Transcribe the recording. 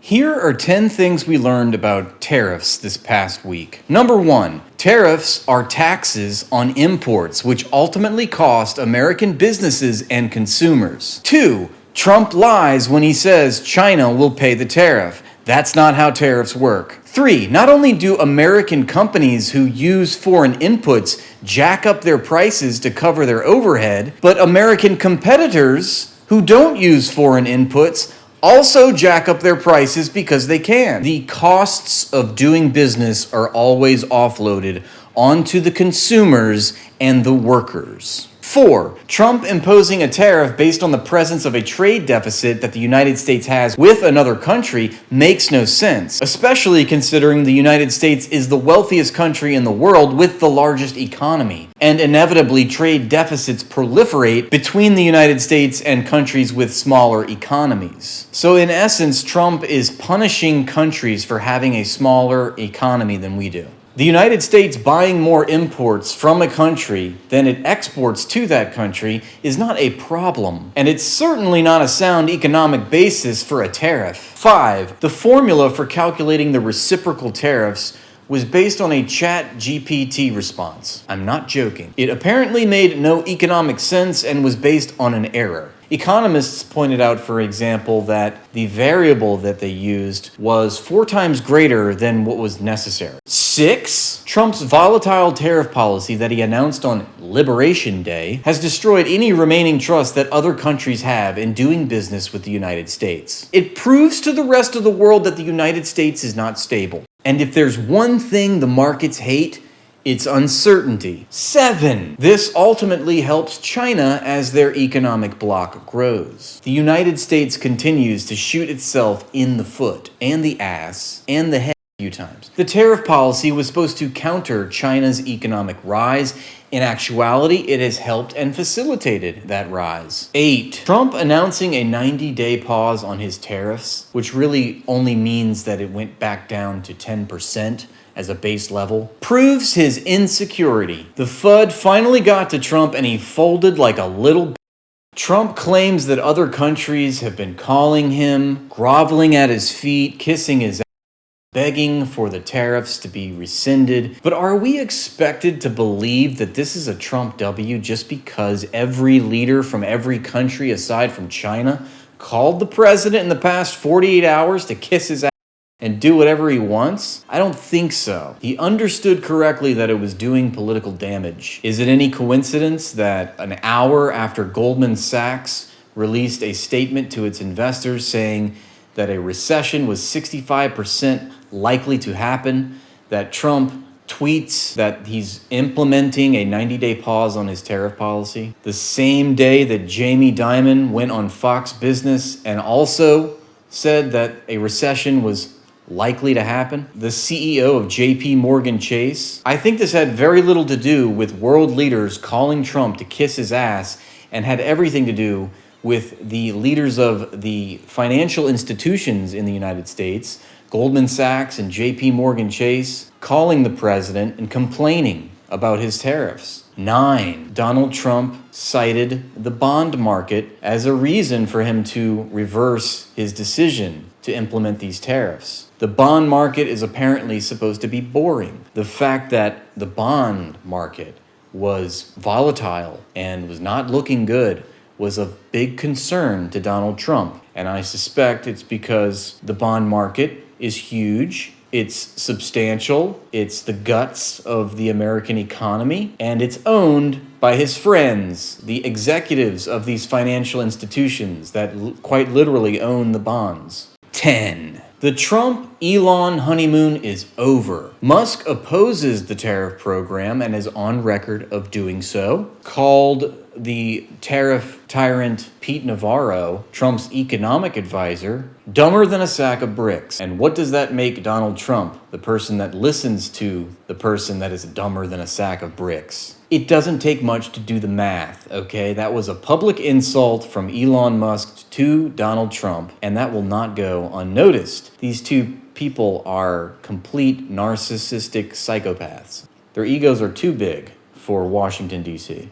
Here are 10 things we learned about tariffs this past week. Number 1, tariffs are taxes on imports, which ultimately cost American businesses and consumers. 2, Trump lies when he says China will pay the tariff. That's not how tariffs work. 3, not only do American companies who use foreign inputs jack up their prices to cover their overhead, but American competitors who don't use foreign inputs also jack up their prices because they can. The costs of doing business are always offloaded onto the consumers and the workers. 4, Trump imposing a tariff based on the presence of a trade deficit that the United States has with another country makes no sense, especially considering the United States is the wealthiest country in the world with the largest economy. And inevitably, trade deficits proliferate between the United States and countries with smaller economies. So in essence, Trump is punishing countries for having a smaller economy than we do. The United States buying more imports from a country than it exports to that country is not a problem, and it's certainly not a sound economic basis for a tariff. 5, the formula for calculating the reciprocal tariffs was based on a ChatGPT response. I'm not joking. It apparently made no economic sense and was based on an error. Economists pointed out, for example, that the variable that they used was 4 times greater than what was necessary. 6, Trump's volatile tariff policy that he announced on Liberation Day has destroyed any remaining trust that other countries have in doing business with the United States. It proves to the rest of the world that the United States is not stable. And if there's one thing the markets hate, it's uncertainty. 7, this ultimately helps China as their economic bloc grows. The United States continues to shoot itself in the foot, and the ass, and the head a few times. The tariff policy was supposed to counter China's economic rise. In actuality, it has helped and facilitated that rise. 8, Trump announcing a 90-day pause on his tariffs, which really only means that it went back down to 10%. As a base level, proves his insecurity. The FUD finally got to Trump and he folded like a little. Trump claims that other countries have been calling him, groveling at his feet, kissing his ass, begging for the tariffs to be rescinded. But are we expected to believe that this is a Trump W just because every leader from every country aside from China called the president in the past 48 hours to kiss his ass and do whatever he wants? I don't think so. He understood correctly that it was doing political damage. Is it any coincidence that an hour after Goldman Sachs released a statement to its investors saying that a recession was 65% likely to happen, that Trump tweets that he's implementing a 90-day pause on his tariff policy? The same day that Jamie Dimon went on Fox Business and also said that a recession was likely to happen. The CEO of JP Morgan Chase. I think this had very little to do with world leaders calling Trump to kiss his ass and had everything to do with the leaders of the financial institutions in the United States, Goldman Sachs and JP Morgan Chase, calling the president and complaining about his tariffs. 9, Donald Trump cited the bond market as a reason for him to reverse his decision to implement these tariffs. The bond market is apparently supposed to be boring. The fact that the bond market was volatile and was not looking good was of big concern to Donald Trump. And I suspect it's because the bond market is huge, it's substantial, it's the guts of the American economy, and it's owned by his friends, the executives of these financial institutions that quite literally own the bonds. 10, the Trump-Elon honeymoon is over. Musk opposes the tariff program and is on record of doing so. Called the tariff tyrant Pete Navarro, Trump's economic advisor, dumber than a sack of bricks. And what does that make Donald Trump, the person that listens to the person that is dumber than a sack of bricks? It doesn't take much to do the math, okay? That was a public insult from Elon Musk to Donald Trump, and that will not go unnoticed. These two people are complete narcissistic psychopaths. Their egos are too big for Washington, D.C.